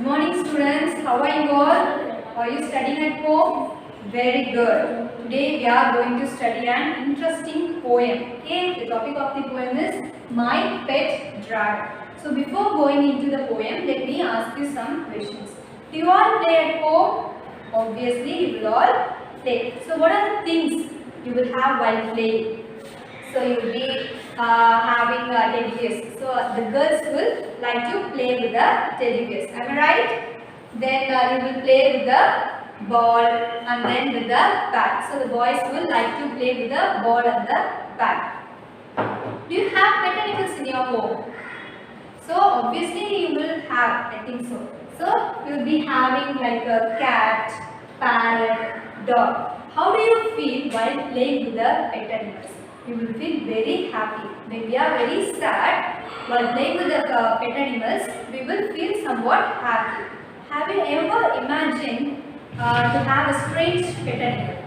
Good morning students, how are you all? Are you studying at home? Very good. Today we are going to study an interesting poem. Okay, the topic of the poem is My Pet Dragon. So before going into the poem, let me ask you some questions. Do you all play at home? Obviously you will all play. So what are the things you will have while playing? So you will be having teddy bears. So the girls will like to play with the teddy bears. Am I right? Then you will play with the ball and then with the bat. So the boys will like to play with the ball and the bat. Do you have pet animals in your home? So obviously you will have, I think so. So you will be having like a cat, parrot, dog. How do you feel while playing with the pet animals? You will feel very happy. When we are very sad while playing with the pet animals, we will feel somewhat happy. Have you ever imagined to have a strange pet animal?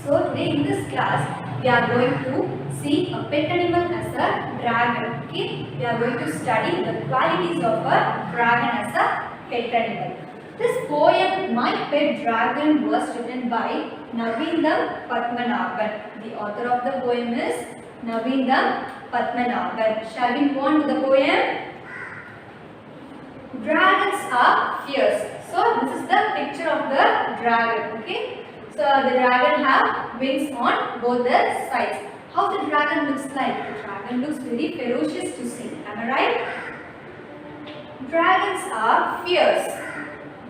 So today in this class, we are going to see a pet animal as a dragon. Okay, we are going to study the qualities of a dragon as a pet animal. This poem, My Pet Dragon, was written by Navindam Padmanabhan. The author of the poem is Navindam Padmanabhan. Shall we move on to the poem? Dragons are fierce. So this is the picture of the dragon. Okay. So the dragon have wings on both the sides. How the dragon looks like? The dragon looks very ferocious to see. Am I right? Dragons are fierce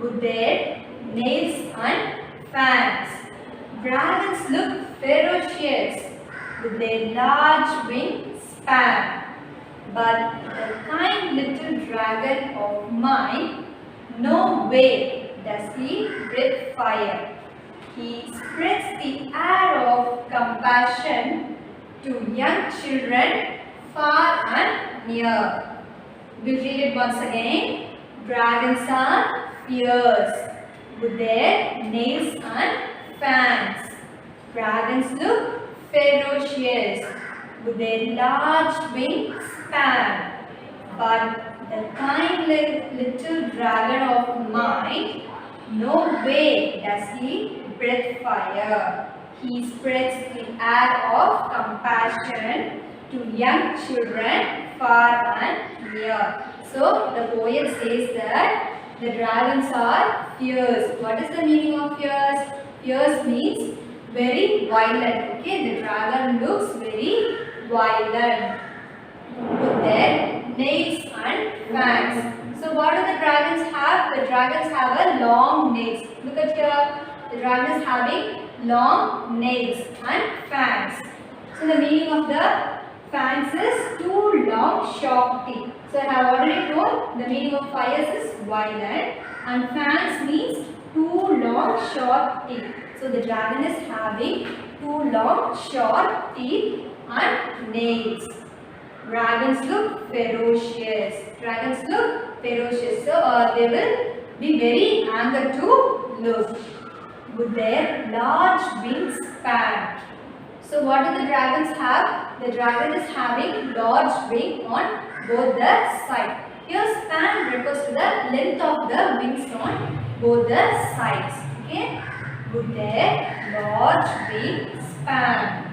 with their nails and fangs. Dragons look ferocious with their large wingspan. But the kind little dragon of mine, no way does he breathe fire. He spreads the air of compassion to young children far and near. We'll read it once again. Dragons are fierce with their nails and fangs. Dragons look ferocious with their large wingspan. But the kind little dragon of mine, no way does he breathe fire. He spreads the air of compassion to young children far and near. So the poet says that the dragons are fierce. What is the meaning of fierce? Fierce means very violent. Okay, the dragon looks very violent with their nails and fangs. So what do the dragons have? The dragons have a long nails. Look at here. The dragon is having long nails and fangs. So the meaning of the fangs is two long sharp teeth. So I have already told the meaning of fires is violent and fangs means two long short teeth. So the dragon is having two long short teeth and nails. Dragons look ferocious. Dragons look ferocious. So they will be very angry to look with their large wingspan. So what do the dragons have? The dragon is having large wing on both the sides. Here span refers to the length of the wings on both the sides. Okay, with their large wingspan.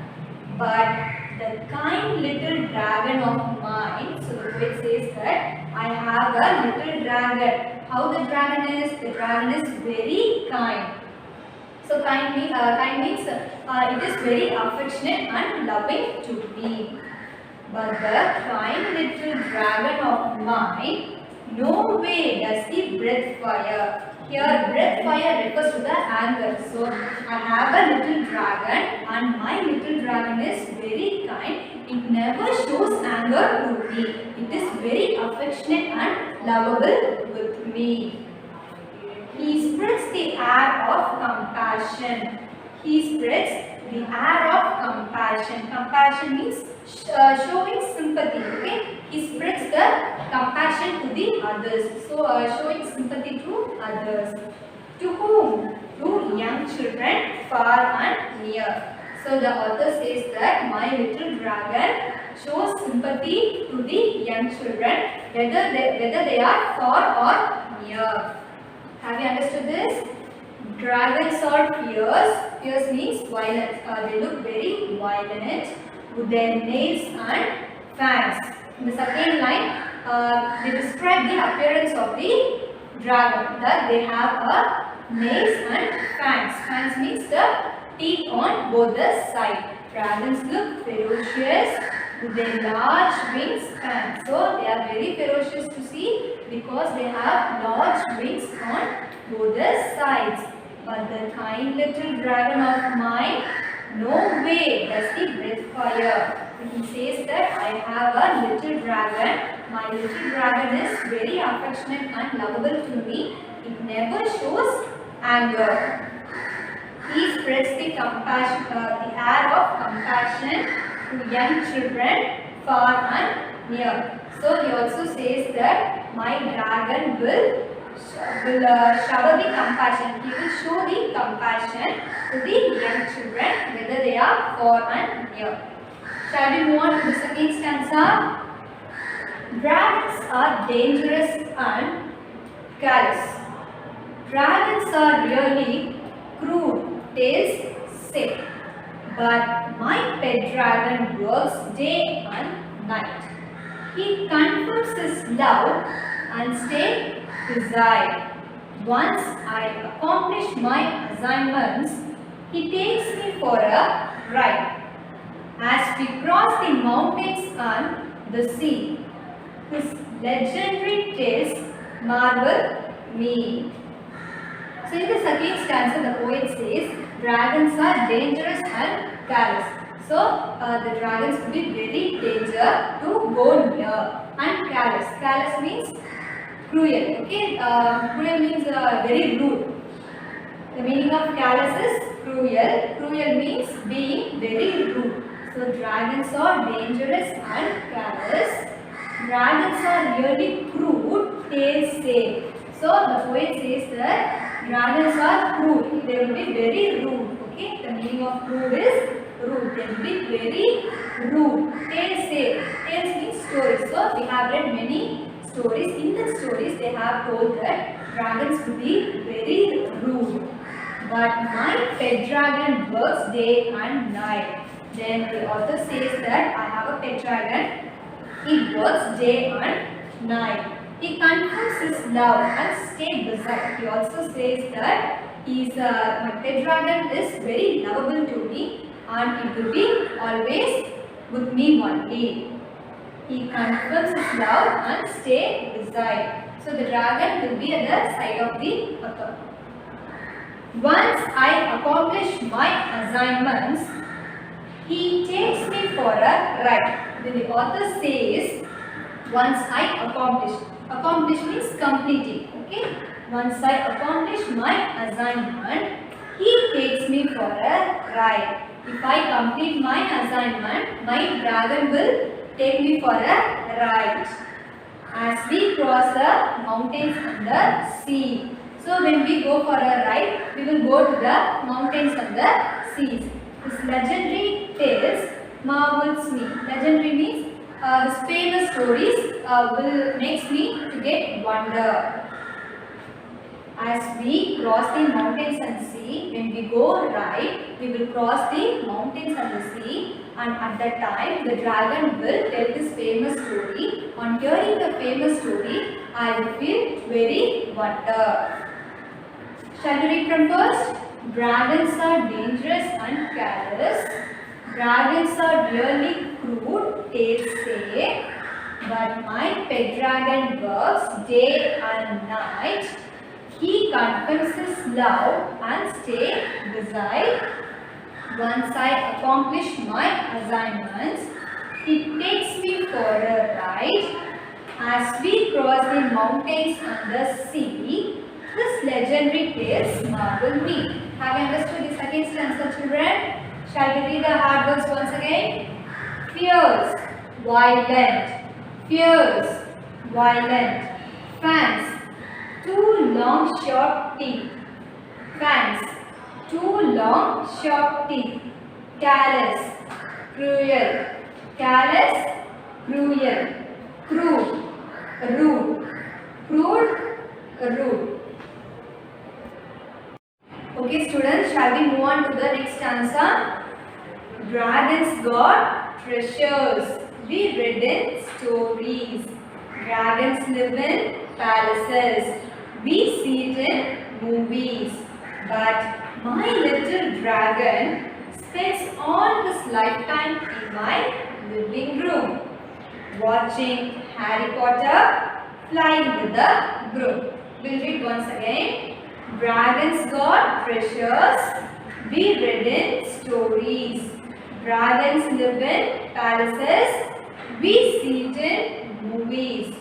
But the kind little dragon of mine, so the poet says that I have a little dragon. How the dragon is? The dragon is very kind. So kind means it is very affectionate and loving to me. But the kind little dragon of mine, no way does he breathe fire. Here breathe fire refers to the anger. So I have a little dragon and my little dragon is very kind. It never shows anger to me. It is very affectionate and lovable with me. He spreads the air of compassion. He spreads the air of compassion. Compassion means showing sympathy. Okay, he spreads the compassion to the others. So showing sympathy to others. To whom? To young children far and near. So the author says that my little dragon shows sympathy to the young children, whether they are far or near. Dragons are fierce. Fierce means violent. They look very violent with their nails and fangs. In the second line, they describe the appearance of the dragon, that they have a nails and fangs. Fangs means the teeth on both the sides. Dragons look ferocious with their large wings fangs. So they are very ferocious to see because they have large wings on both the sides. But the kind little dragon of mine, no way does he breathe fire. He says that I have a little dragon. My little dragon is very affectionate and lovable to me. It never shows anger. He spreads the air of compassion to young children far and near. So he also says that my dragon will shower the compassion. He will show the compassion to the young children, whether they are far and near. Shall we move on to the second stanza? Dragons are dangerous and callous. Dragons are really crude, tails sick. But my pet dragon works day and night. He confirms his love and stays beside. Once I accomplish my assignments, he takes me for a ride. As we cross the mountains and the sea, his legendary tales marvel me. So in the second stanza, the poet says, dragons are dangerous and callous. So the dragons will be very dangerous to go near. And callous. Callous means cruel. Okay, cruel means very rude. The meaning of callous is cruel. Cruel means being very rude. So dragons are dangerous and callous. Dragons are really crude, tails say. So the poet says that dragons are crude. They will be very rude. Okay, the meaning of crude is rude. They will be very rude. Tails say. Tales means stories. So we have read many stories. In the stories they have told that dragons will be very rude. But my pet dragon works day and night. Then the author says that I have a pet dragon. He works day and night. He confirms his love and stays beside. He also says that my pet dragon is very lovable to me and it will be always with me only. He confirms his love and stays beside. So the dragon will be at the side of the author. Once I accomplish my assignments, he takes me for a ride. Then the author says, once I accomplish. Accomplish means completing. Okay. Once I accomplish my assignment, he takes me for a ride. If I complete my assignment, my dragon will take me for a ride. As we cross the mountains and the sea. So when we go for a ride, we will go to the mountains and the seas. His legendary tales marvels me. Legendary means his famous stories will makes me to get wonder. As we cross the mountains and sea, when we go right, we will cross the mountains and the sea, and at that time the dragon will tell this famous story. On hearing the famous story, I will feel very wonder. Shall we read from first? Dragons are dangerous and callous. Dragons are really crude, they say. But my pet dragon works day and night. He confesses love and stays beside. Once I accomplish my assignments, he takes me for a ride. As we cross the mountains and the sea, this legendary tales marvel me. Have you understood the second stanza, children? Shall we read the hard words once again? Fierce, violent. Fierce, violent. Fangs, two long short teeth. Fangs, two long short teeth. Callous, cruel. Callous, cruel. Crude, rude. Crude, rude. Okay, students, shall we move on to the next answer? Dragons got treasures. We read in stories. Dragons live in palaces. We see it in movies. But my little dragon spends all his lifetime in my living room, watching Harry Potter flying with the broom. We'll read once again. Dragons got treasures. We read in stories. Dragons live in palaces. We see it in movies.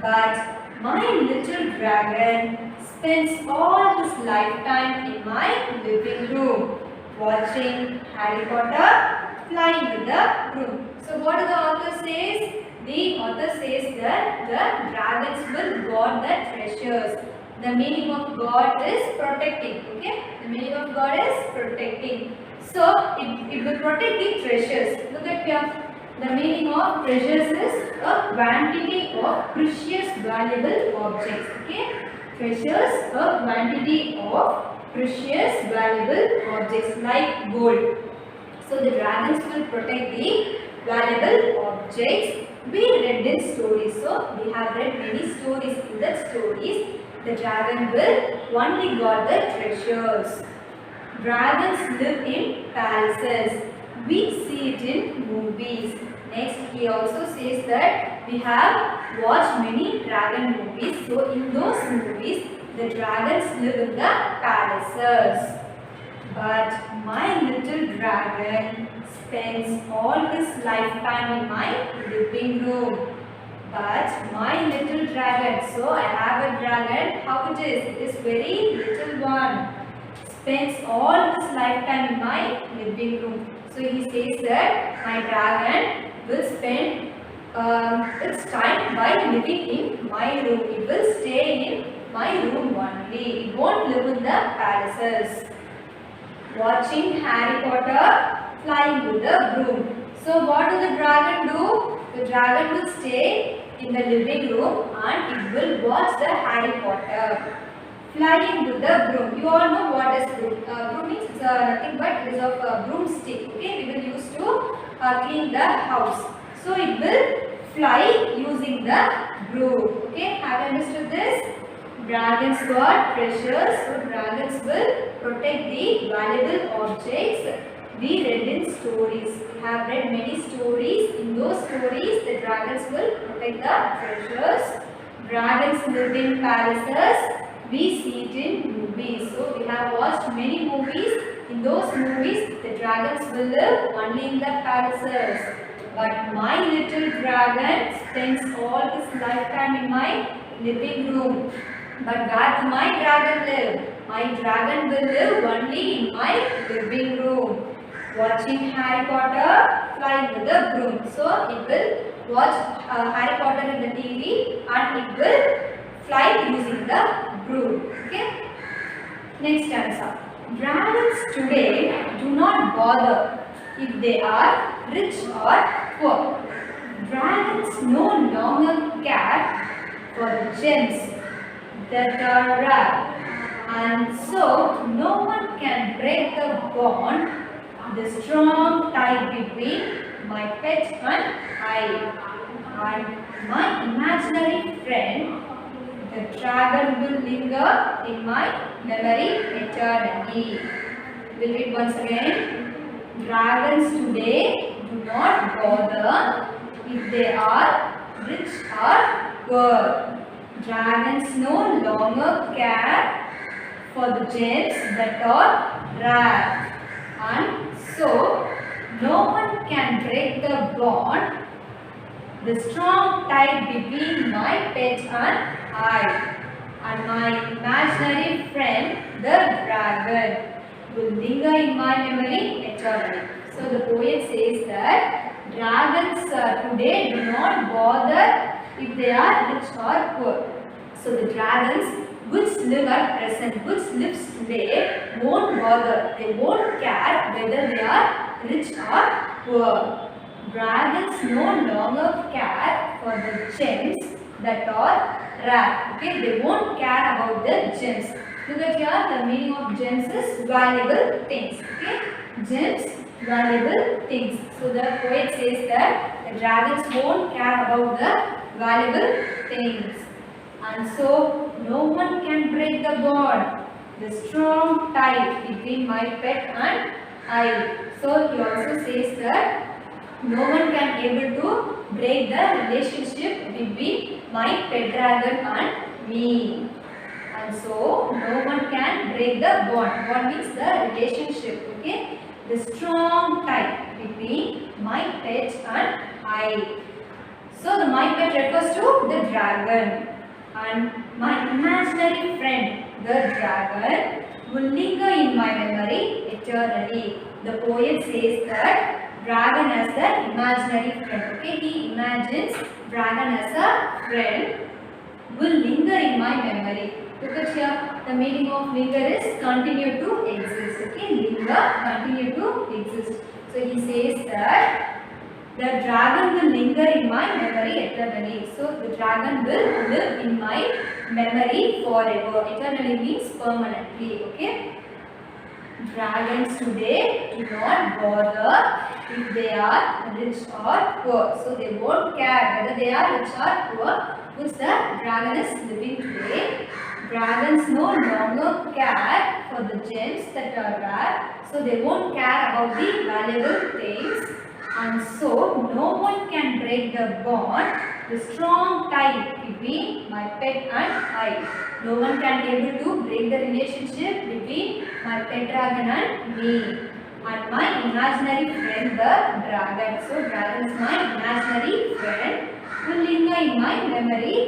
But my little dragon spends all his lifetime in my living room, watching Harry Potter flying with the broom. So what the author says? The author says that the dragons will guard the treasures. The meaning of God is protecting. Okay? The meaning of God is protecting. So it will protect the treasures. Look at here. The meaning of treasures is a quantity of precious valuable objects. Okay? Treasures, a quantity of precious valuable objects like gold. So the dragons will protect the valuable objects. We read in stories. So we have read many stories. In that stories, the dragon will only guard the treasures. Dragons live in palaces. We see it in movies. Next, he also says that we have watched many dragon movies. So in those movies, the dragons live in the palaces. But my little dragon spends all his lifetime in my living room. But my little dragon, so I have a dragon, how it is? It is very little one. Spends all his lifetime in my living room. So he says that my dragon will spend its time by living in my room. It will stay in my room only. It won't live in the palaces. Watching Harry Potter flying with the broom. So what will the dragon do? The dragon will stay in the living room and it will watch the Harry Potter flying with the broom. You all know what is broom. Broom means it's nothing but it is of a broomstick. Okay, we will use to clean the house. So it will fly using the broom. Okay, have you understood this? Dragons got treasures. So dragons will protect the valuable objects. We read in stories. We have read many stories. In those stories, the dragons will protect the treasures. Dragons live in palaces. We see it in movies. So we have watched many movies. In those movies, the dragons will live only in the palaces. But my little dragon spends all his lifetime in my living room. But where do my dragon live? My dragon will live only in my living room, watching Harry Potter flying with the broom. So it will watch Harry Potter in the TV and it will fly using the broom. Okay. Next answer. Dragons today do not bother if they are rich or poor. Dragons no longer care for the gems that are rare, and so no one can break the bond, the strong tie between my pet and I. And my imaginary friend, the dragon, will linger in my memory eternally. We'll read once again. Dragons today do not bother if they are rich or poor. Dragons no longer care for the gems that are rare, and so no one can break the bond, the strong tie between my pet and I. And my imaginary friend, the dragon, will linger in my memory eternally. So the poet says that dragons today do not bother if they are rich or poor. So the dragons which live at present, which lives today, won't bother. They won't care whether they are rich or poor. Dragons no longer care for the gems that are rare. Okay, they won't care about the gems. Look at here, the meaning of gems is valuable things. Okay, gems, valuable things. So the poet says that the dragons won't care about the valuable things, and so no one can break the bond, the strong tie between my pet and I. So he also says that no one can able to break the relationship between my pet dragon and me. And so no one can break the bond. Bond means the relationship. Okay, the strong tie between my pet and I. So the my pet refers to the dragon, and my imaginary friend, the dragon, will linger in my memory eternally. The poet says that dragon as the imaginary friend. Okay, he imagines dragon as a friend will linger in my memory. Look at here, the meaning of linger is continue to exist. Okay, linger, continue to exist. So he says that the dragon will linger in my memory eternally. So the dragon will live in my memory forever. Eternally means permanently. Okay. Dragons today do not bother if they are rich or poor. So they won't care whether they are rich or poor, which the dragon is living today. Dragons no longer care for the gems that are rare. So they won't care about the valuable things. And so no one can break the bond, the strong tie between my pet and I. No one can be able to break the relationship between my pet dragon and me. And my imaginary friend, the dragon. So dragon is my imaginary friend, will linger in my memory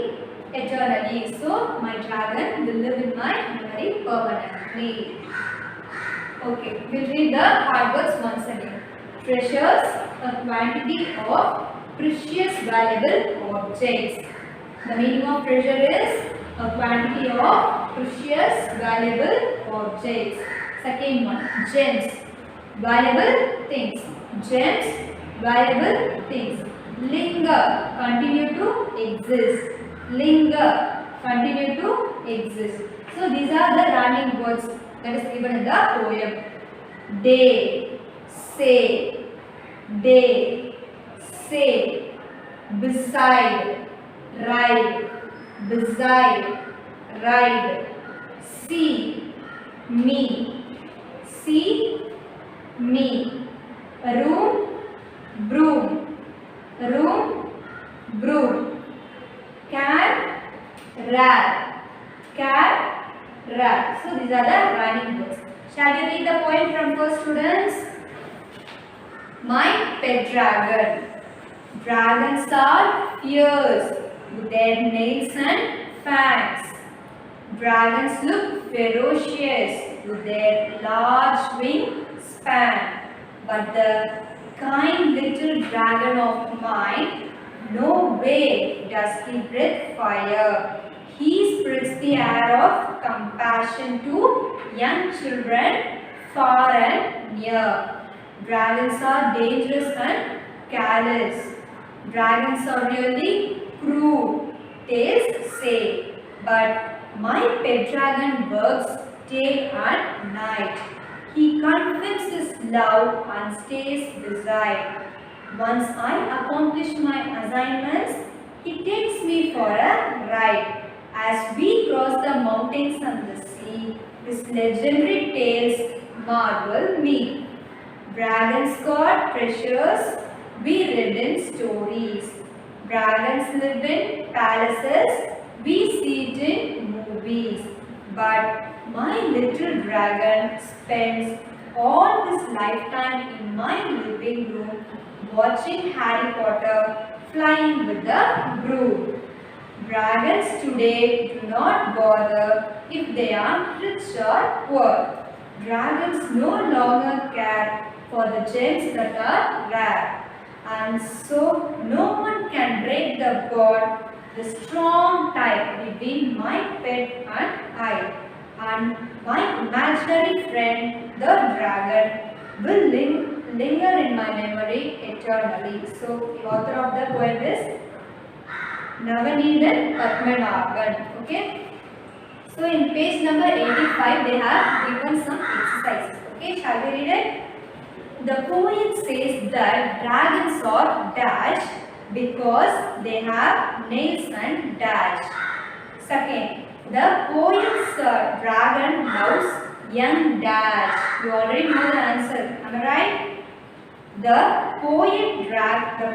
eternally. So my dragon will live in my memory permanently. Okay, we'll read the hard words once again. Treasures, a quantity of precious valuable objects. The meaning of treasure is a quantity of precious valuable objects. Second one, gems, valuable things. Gems, valuable things. Linger, continue to exist. Linger, continue to exist. So these are the rhyming words that is given in the poem. Day, say, beside, ride, see, me, room, broom, cat, rat. So these are the rhyming words. Shall we read the poem from first, students? My pet dragon. Dragons are fierce with their nails and fangs. Dragons look ferocious with their large wingspan. But the kind little dragon of mine, no way does he breathe fire. He spreads the air of compassion to young children far and near. Dragons are dangerous and callous. Dragons are really cruel, tales say. But my pet dragon works day and night. He confirms his love and stays beside. Once I accomplish my assignments, he takes me for a ride. As we cross the mountains and the sea, his legendary tales marvel me. Dragons got treasures we read in stories. Dragons live in palaces we see it in movies. But my little dragon spends all his lifetime in my living room watching Harry Potter flying with the broom. Dragons today do not bother if they are rich or poor. Dragons no longer care for the gems that are rare. And so no one can break the bond, the strong tie between my pet and I. And my imaginary friend, the dragon, will linger in my memory eternally. So the author of the poem is Navaneethan Padmanabhan. Okay. So So in page number 85 they have given some exercises. Okay, shall we read it? The poet says that dragons are dash because they have nails and dash. Second, the poet's dragon loves young dash. You already know the answer. Am I right? The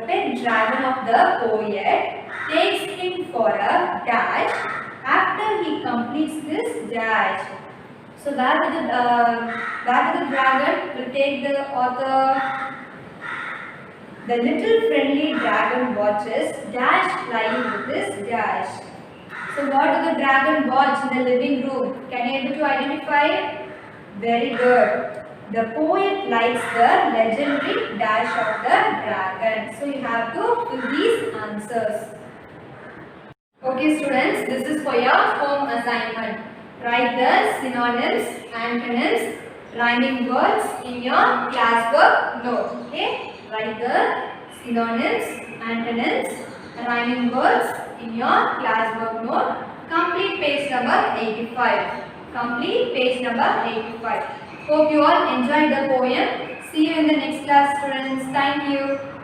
pet dragon of the poet takes him for a dash after he completes this dash. So where the dragon will take the author? The little friendly dragon watches Dash playing with this Dash. So what do the dragon watch in the living room? Can you able to identify it? Very good. The poet likes the legendary Dash of the dragon. So you have to fill these answers. Okay students, this is for your home assignment. Write the synonyms, antonyms, rhyming words in your classwork note. Okay? Write the synonyms, antonyms, rhyming words in your classwork note. Complete page number 85. Complete page number 85. Hope you all enjoyed the poem. See you in the next class, students. Thank you.